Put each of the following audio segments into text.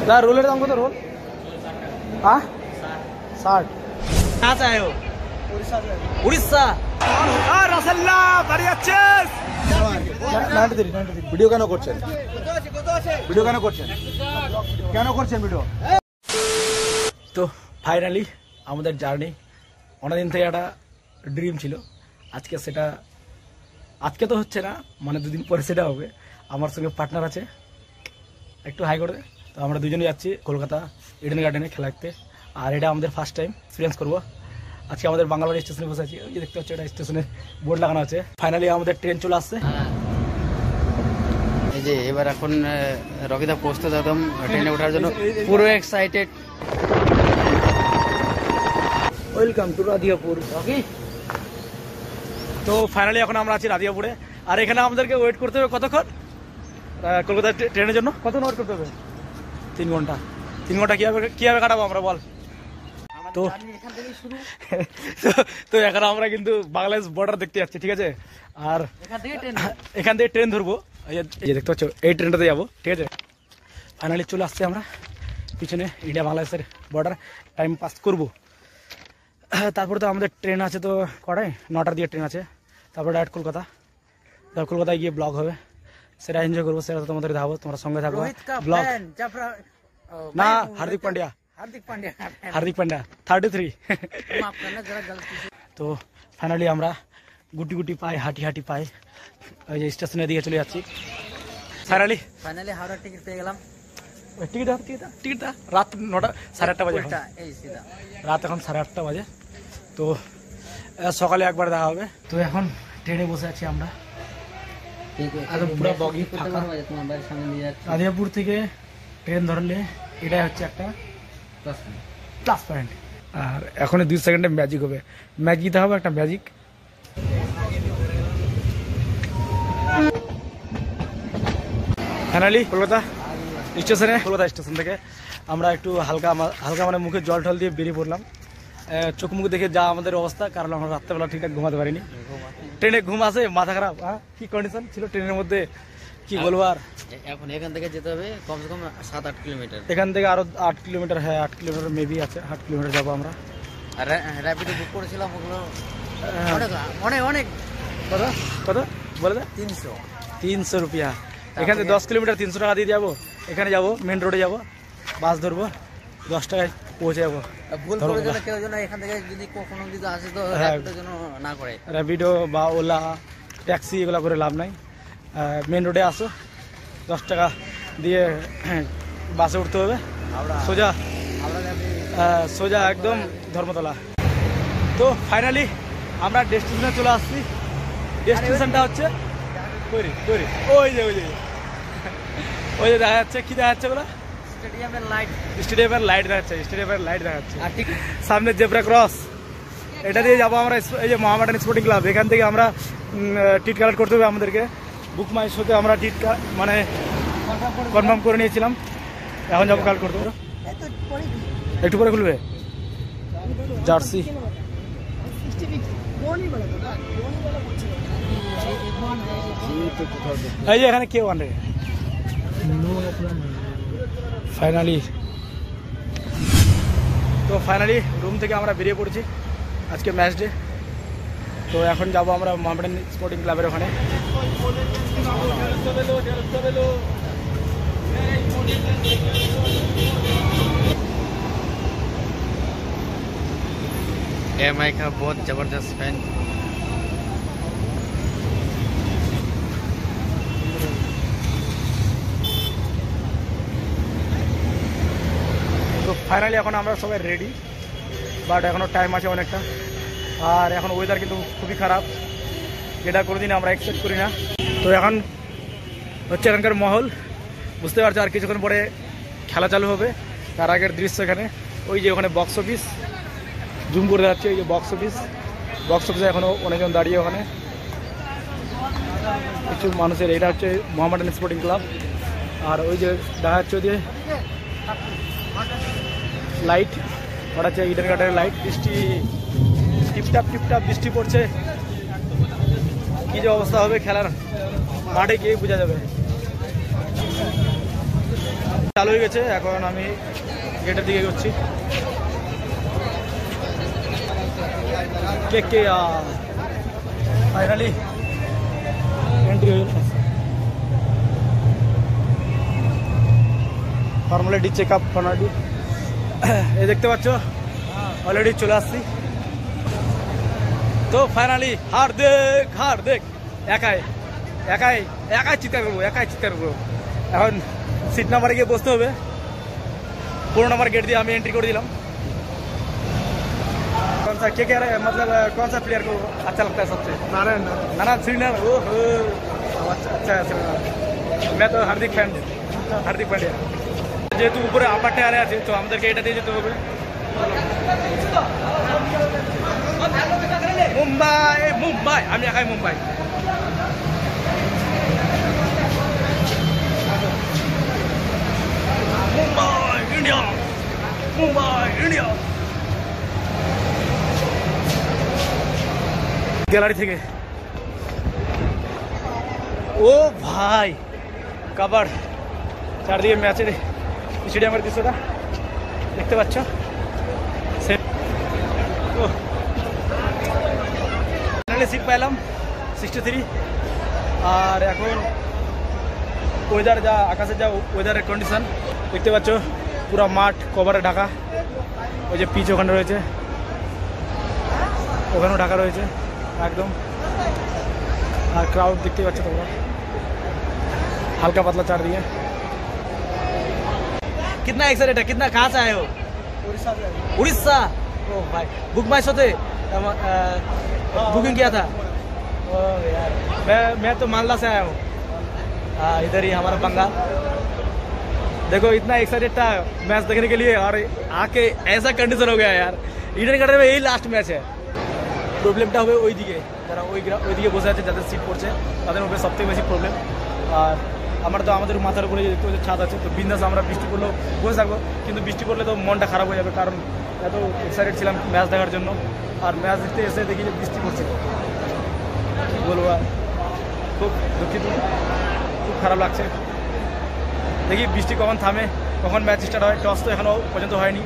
दादा रोलेर दाम कत रोल? हाँ 60। कहाँ से आए हो? उड़ीसा। रसल्ला बढ़िया चीज। 93 ভিডিও কেন করছেন? ভিডিও কেন করছেন? কেন করছেন ভিডিও? তো ফাইনালি আমাদের জার্নি অনেকদিন থেকে একটা ড্রিম ছিল, আজকে সেটা আজকে তো হচ্ছে না, মানে দুদিন পরে সেটা হবে। আমার সঙ্গে পার্টনার আছে, একটু হাই করে। তো আমরা দুজনে যাচ্ছি কলকাতা ইডেন গার্ডেনে খেলা দেখতে। আর এটা আমাদের ফার্স্ট টাইম এক্সপিরিয়েন্স করবো। আজকে আমাদের বাংলাবাড়ি স্টেশনে বসে আছি, ওই যে দেখতে পাচ্ছি এটা স্টেশনে বোর্ড লাগানো আছে। ফাইনালি আমাদের ট্রেন চলে আসছে। এই যে এবার এখন রকিদা প্রস্তুত একদম ট্রেনে ওঠার জন্য, পুরো excited. Welcome to Radhiyapur. Rocky, তো ফাইনালি এখন আমরা আছি রাধিয়াপুরে। আর এখানে আমাদেরকে ওয়েট করতে হবে কতক্ষণ? কলকাতা ট্রেনের জন্য কতক্ষণ ওয়েট করতে হবে? 3 ঘন্টা। 3 ঘন্টা কিভাবে কাটাবো আমরা বল? তো তো এখন আমরা কিন্তু বাংলাদেশ বর্ডার দেখতে যাচ্ছি, ঠিক আছে? আর এখান থেকে ট্রেন ধরবো, এই দেখতে পাচ্ছ এই ট্রেনটাতে যাবো, ঠিক আছে? ফাইনালি চলে আসছি আমরা পিছনে ইন্ডিয়া বাংলাদেশের বর্ডার। টাইম পাস করবো, তারপরে তো আমাদের ট্রেন আছে তো কটায়? 9টার দিয়ে ট্রেন আছে। তারপরে ডাইরেক্ট কলকাতা। তারপর কলকাতায় গিয়ে ব্লগ হবে, সেটা এনজয় করবো, সেটা তো তোমাদের দেখাবো, তোমরা সঙ্গে থাকবো। ব্লগ না, হার্দিক পান্ডিয়া 33। তো ফাইনালি আমরা গুটি গুটি পাই, হাঁটি হাঁটি পাই, ওই যে স্টেশনের দিকে চলে যাচ্ছি। ফাইনালি হাওড়ার টিকিট পেয়ে গেলাম। টিকিটটা রাত 9টা 8:30 বাজে, রাত এখন 8:30 বাজে। তো সকালে একবার দেখা হবে। তো এখন ট্রেনে বসে আছি আমরা, পুরো বগি ফাঁকা। রাধিয়াপুর থেকে ট্রেন ধরলে এটাই হচ্ছে একটা প্লাস পয়েন্ট। আর এখন 2 সেকেন্ডে ম্যাজিক হবে, ম্যাজিক দিতে হবে একটা ম্যাজিক। ফাইনালি কলকাতা স্টেশন থেকে আমরা একটু হালকা মানে মুখে জল টল দিয়ে বেরিয়ে পড়লাম। চোখ মুখ দেখে যা আমাদের অবস্থা, কারণ আমরা রাত্রেবেলা ঠিকঠাক ঘুমাতে পারিনি। ট্রেনে ঘুম আসে, মাথা খারাপ। কি কন্ডিশন ছিল ট্রেনের মধ্যে, কি বলবো। আর এখন এখান থেকে যেতে হবে কমসে কম 7-8 কিলোমিটার। এখান থেকে আরো 8 কিলোমিটার, হ্যাঁ 8 কিলোমিটার মেবি আছে, 8 কিলোমিটার যাবো আমরা। আর র্যাপিডো বুক করেছিলাম, ওগুলো অনেক কত বলে দে? 300 রুপিয়া। এখান থেকে 10 কিলোমিটার 300 টাকা দিয়ে যাবো। এখানে যাবো, মেন রোডে যাবো, বাস ধরবো, 10 টাকায় পৌঁছে যাবো। ভুল করে জন্য কেউ যেন এখান থেকে যদি কখনো কিছু আসে তো র্যাপিডো যেন না করে। র্যাপিডো বা ওলা ট্যাক্সি এগুলো করে লাভ নাই। মেন রোডে আসো, 10 টাকা দিয়ে বাসে উঠতে হবে, সোজা একদম ধর্মতলা। তো ফাইনালি আমরা ডেস্টিনেশনে চলে আসছি। ডেস্টিনেশনটা হচ্ছে ওই যে দেখা যাচ্ছে, কি দেখা যাচ্ছে ওগুলো? স্টেডিয়ামের লাইট দেখা যাচ্ছে। সামনে জেব্রা ক্রস, এটা দিয়ে যাবো আমরা। এই যে মোহামেডান স্পোর্টিং ক্লাব, এখান থেকে আমরা টিকিট কালেক্ট করতে হবে আমাদেরকে। বুক মাই শোতে আমরা টিকিট মানে কনফার্ম করে নিয়েছিলাম, এখন যাবো কালেক্ট করতে হবে। একটু পরে খুলবে জার্সি। এই যে এখানে কেউ আনে। ফাইনালি রুম থেকে আমরা বেরিয়ে পড়েছি, আজকে ম্যাচ ডে। তো এখন যাবো আমরা মোহামেডান স্পোর্টিং ক্লাবের ওখানে। एमआई का बहुत जबरदस्त फैन। তো ফাইনালি এখন আমরা সবাই রেডি, বাট এখনো টাইম আছে অনেকটা। আর এখন ওয়েদার কিন্তু খুবই খারাপ, যেটা কোনোদিন আমরা এক্সপেক্ট করি না। তো এখন হচ্ছে এখানকার মহল, বুঝতে পারছো। আর কিছুক্ষণ পরে খেলা চালু হবে, তার আগের দৃশ্য এখানে। ওই যে ওখানে বক্স অফিস জুম করে যাচ্ছে, ওই যে বক্স অফিসে এখনও অনেকজন দাঁড়িয়ে, ওখানে কিছু মানুষের। এটা হচ্ছে মোহামেডান স্পোর্টিং ক্লাব। আর ওই যে দেখা যাচ্ছে ওই যে লাইট, ওটা হচ্ছে ইডেন গার্ডেনের লাইট। বৃষ্টি টিপটাপ বৃষ্টি পড়ছে, কি যে অবস্থা হবে খেলার মাঠে গিয়ে বোঝা যাবে। চালু হয়ে গেছে, এখন আমি গেটের দিকে এগোচ্ছি। কে ফাইনালি এন্ট্রি হয়ে গেল। ফর্মালিটি চেক আপ ফর্মালিটি এই দেখতে পাচ্ছ অলরেডি চলে আসছি। তো ফাইনালি হার্দিক একাই চিৎকার করবো, এখন সিট নাম্বারে গিয়ে বসতে হবে। 15 नंबर गेट দিয়ে আমি এন্ট্রি করে দিলাম। कौन सा क्या कह रहे हैं, मतलब कौन सा प्लेयर को अच्छा लगता है सबसे? नारायण श्रीनाथ। अच्छा मैं तो हार्दिक फैन, हार्दिक पांड्या। যেহেতু উপরে আপার টায়ারে আছে তো আমাদেরকে এটা দিয়ে যেতে হবে। মুম্বাই আমি একাই মুম্বাই। মুম্বাই ইন্ডিয়া গ্যালারি থেকে। ও ভাই কাবার চারদিকে ম্যাচের স্টেডিয়ামের দৃশ্যটা দেখতে পাচ্ছ। সিট পাইলাম 63। আর এখন ওয়েদার যা আকাশের যা ওয়েদারের কন্ডিশন দেখতে পাচ্ছ, পুরো মাঠ কভারে ঢাকা। ওই যে পিচ ওখানে রয়েছে, ওখানেও ঢাকা রয়েছে একদম। আর ক্রাউড দেখতে পাচ্ছ তোমরা, হালকা পাতলা চারদিকে। कितना एक्साइटेड है, कितना कहाँ से आए हो? उड़ीसा। ओ भाई बुक माई शो थे बुकिंग किया था। ओ यार मैं तो मालदा से आया हूँ, इधर ही हमारा बंगाल। देखो इतना एक्साइटेड था मैच देखने के लिए और आके ऐसा कंडीशन हो गया यार। ইডেন গার্ডেনে এই লাস্ট ম্যাচ है। প্রবলেমটা হবে ওইদিকে, যারা ওইদিকে বসে আছে, যাদের সিট পড়ছে তাদের উপরে সবথেকে বেশি প্রবলেম। আর আমরা তো আমাদের মাথার উপরে দেখতে ছাদ আছে, তো বিন্দাস আমরা বৃষ্টি পড়লেও বসে থাকবো, কিন্তু বৃষ্টি পড়লে তো মনটা খারাপ হয়ে যাবে, কারণ এত এক্সাইটেড ছিলাম ম্যাচ দেখার জন্য। আর ম্যাচ দেখতে এসে দেখি যে বৃষ্টি পড়ছে, কী বলবো আর, খুব দুঃখিত, খুব খারাপ লাগছে। দেখি বৃষ্টি কখন থামে, কখন ম্যাচ স্টার্ট হয়। টস তো এখনও পর্যন্ত হয়নি।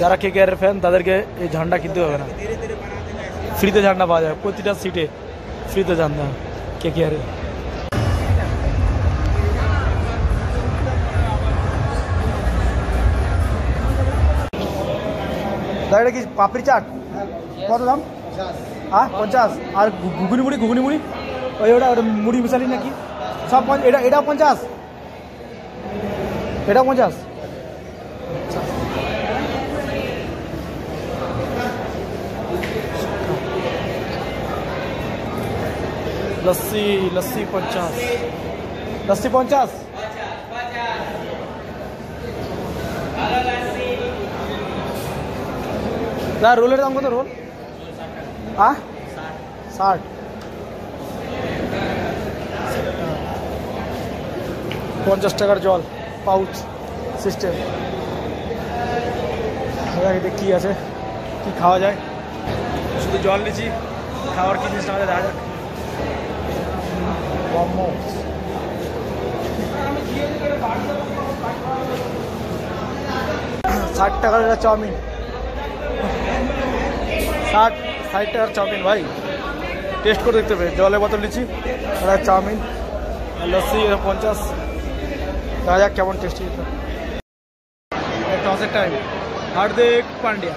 যারা KKR ফ্যান তাদেরকে এই ঝান্ডা কিনতে হবে না, ফ্রিতে ঝান্ডা পাওয়া যায় প্রতিটা সিটে, ফ্রিতে ঝান্ডা KKR। এটা কি পাপড়ি চাট কত দাম? 50। আর ঘুগনি মুড়ি ওই ওটা মুড়ি মিশালি নাকি সব? এটা 50, এটা 50। लस्सी 50, लस्सी 50। রোলের দাম কত? রোল 60। 50 টাকার জল পাউচ সিস্টেম। কি আছে, কি খাওয়া যায়? শুধু জল নিচ্ছি, খাওয়ার কি জিনিস আমাদের দেখা যাক। 60 টাকার একটা চাউমিন, 60 টাকার চাউমিন ভাই, টেস্ট করে দেখতে হবে। জলের বোতল নিচ্ছি, একটা চাউমিন, লস্যি 50। দেখা যাক কেমন টেস্টি। টসের টাইম, হার্দিক পান্ডিয়া।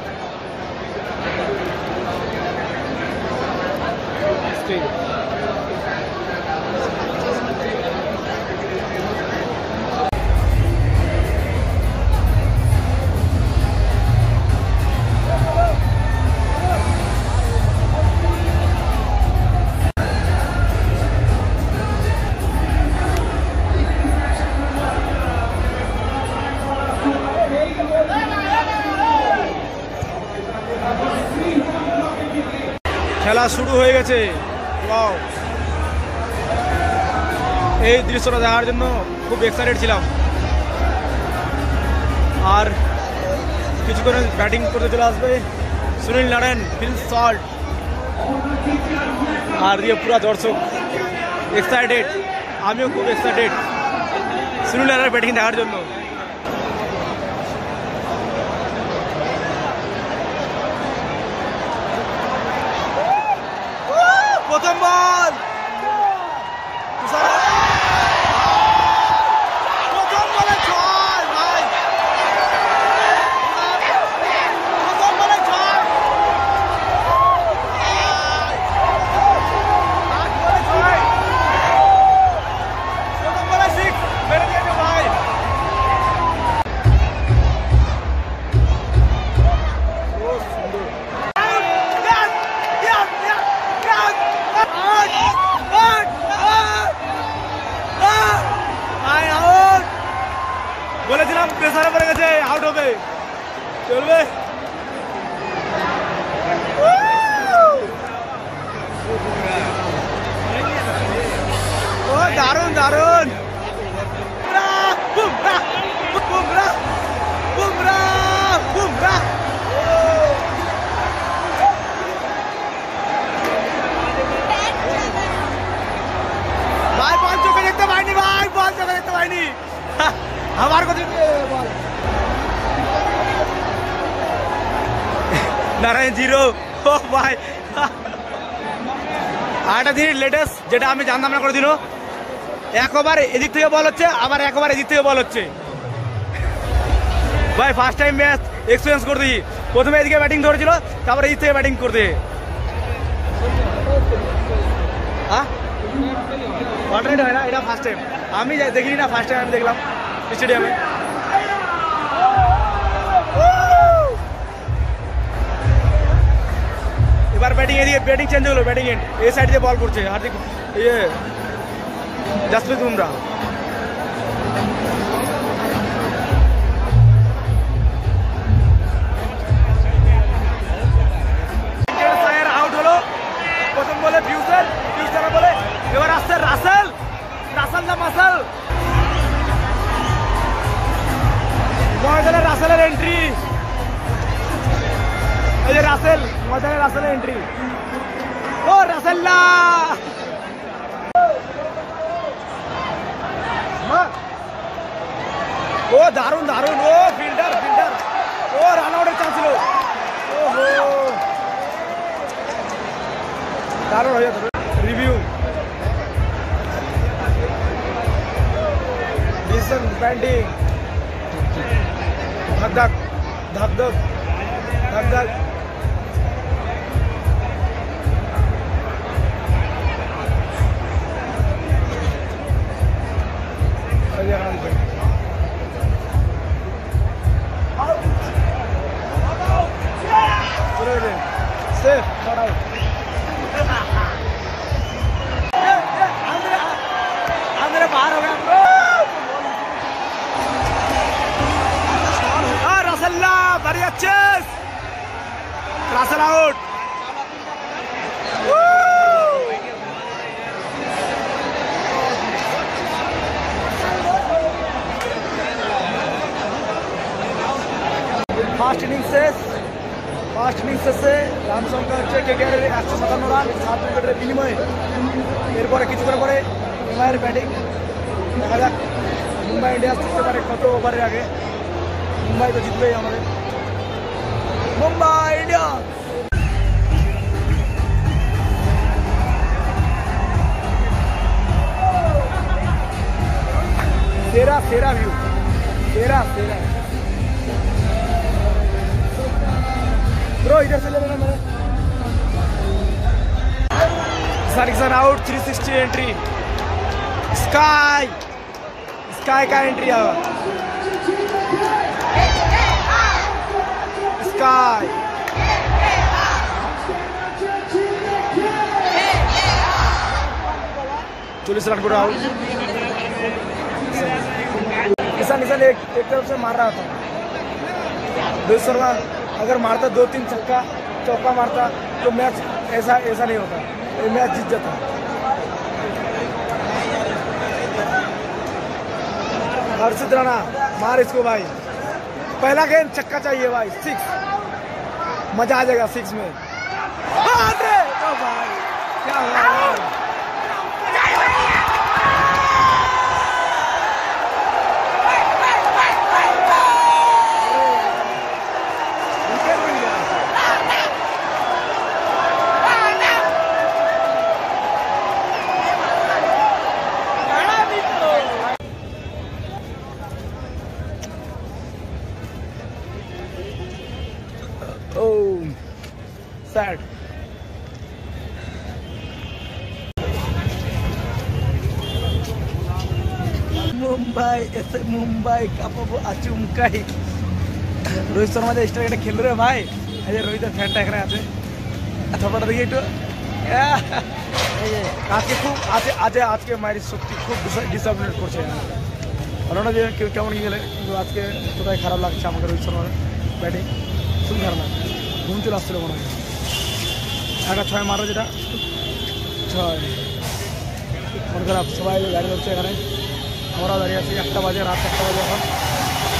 খেলা শুরু হয়ে গেছে। ওয়াও, এই দৃশ্যটা দেখার জন্য খুব এক্সাইটেড ছিলাম। আর কিছুক্ষণে ব্যাটিং করতে চলে আসবে সুনীল নারায়ণ, ফিল সল্ট। আর দিয়ে পুরা দর্শক এক্সাইটেড, আমিও খুব এক্সাইটেড সুনীল নারায়ণ ব্যাটিং দেখার জন্য। প্রথম বল প্রথম বলে 6 ভাই প্রথম বলে 6 প্রথম বলে 6 মেরে দিয়েছে ভাই বলেছিলাম প্রেসারে পড়ে গেছে আউট হবে চলবে ও দারুন দারুন বুমরা বুমরা বুমরা বুমরা ভাই বল চোখে দেখতে পাইনি ভাই বল চোখে দেখতে পাইনি আমার কথা বল নারায়ণ জিরো ও ভাই আরেকটা জিনিস লেটেস্ট যেটা আমি জানতাম না করে দিন একবার এদিক থেকে বল হচ্ছে আবার একবার এদিক থেকে বল হচ্ছে ভাই ফার্স্ট টাইম ম্যাচ এক্সপিরিয়েন্স করতে প্রথমে এদিকে ব্যাটিং ধরেছিল তারপরে এদিক থেকে ব্যাটিং করতে হ্যাঁ অল্টারনেট হয় না এটা ফার্স্ট টাইম আমি দেখিনি না ফার্স্ট টাইম আমি দেখলাম স্টেডিয়ামে এবার ব্যাটিং এদিকে ব্যাটিং চেঞ্জ হলো ব্যাটিং এন্ড এই সাইড দিয়ে বল করছে হার্দিক ইয়ে জাসপ্রীত বুমরা আউট হলো প্রথম বলে ফিউচার ফিউচার বলে এবার আসছে রাসেল রাসেল দা মাসাল ময়দানের রাসেলের এন্ট্রি এই যে রাসেল ময়দানের রাসেলের এন্ট্রি ও রাসেল্লা ও দারুন দারুন ও ফিল্ডার ফিল্ডার ও রান আউটের চান্স ছিল ওহো দারুন হয়ে যাবে রিভিউ ডিসিশন ব্যাটিং धक धक धक धक धक धक सेफ नॉट आउट अंदर बाहर हो गया very chase Russell out first innings শেষে রান সংখ্যা হচ্ছে কেকেআর 157 রান 7 উইকেটের বিনিময়ে এরপরে কিছুক্ষণ পরে মুম্বাইয়ের ব্যাটিং দেখা যাক মুম্বাই ইন্ডিয়ান্স জিততে পারে কত ওভারের আগে মুম্বাই তো জিতবেই আমাদের মুম্বাই ইন্ডিয়ান্স तेरा तेरा व्यू तेरा तेरा ब्रो इधर से ले लेना मेरे सारिक्सन आउट 360 एंट्री स्काई स्काई का एंट्री आया स्काई 40 रन पूरा आउट किसान एक तरफ से मार रहा था रोहित शर्मा अगर मारता 2-3 छक्का चौका मारता तो मैच ऐसा नहीं होता ये मैच जीत जाता हर्षित राणा मार इसको भाई पहला गेंद छक्का चाहिए भाई 6 मजा आ जाएगा 6 में भाई क्या हुआ মুম্বাই এসে মুম্বাই কাঁপাবো আচুমকাই। রোহিত শর্মা যে স্ট্রাইক এটা খেললো রে ভাই, এই যে রোহিতের ফ্যানটা এখানে আছে, থপাটা দেখি একটু। আজকে খুব আজকে মায়ের সত্যি খুব ডিসঅ্যাপয়েন্ট করছে। ভালো না যে কেউ কেমন গেলে, কিন্তু আজকে কোথায় খারাপ লাগছে আমাকে রোহিত শর্মার ব্যাটিং, খুবই খারাপ লাগছে। ঘুম চলে আসছিল মনে হয়। একটা 6 মারো, যেটা 6 মন খারাপ। সবাই দাঁড়িয়ে হচ্ছে এখানে, আমরাও দাঁড়িয়ে আছি। 1টা বাজে, রাত 1টা বাজে।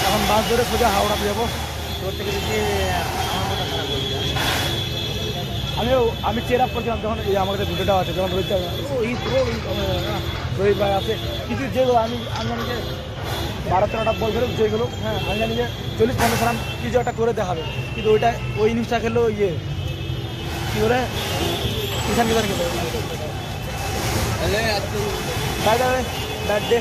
এখন বাস ধরে সোজা হাওড়াতে যাবো। তোর থেকে দেখি আমার কথা খারাপ বলছে। আমি চেয়ার আপ করছিলাম যখন আমার কাছে ভিডিওটাও আছে, যখন রোহিত রোহিত ভাই আছে কিছু যেগুলো আমি জানি যে 12-13টা বল ধরে যেগুলো, হ্যাঁ আমি জানি যে 40-50 রান কিছু একটা করে দেখাবে, কিন্তু ওই ইনিংসটা খেললো ইয়ে কী করে কিষান খেলো। Bat day.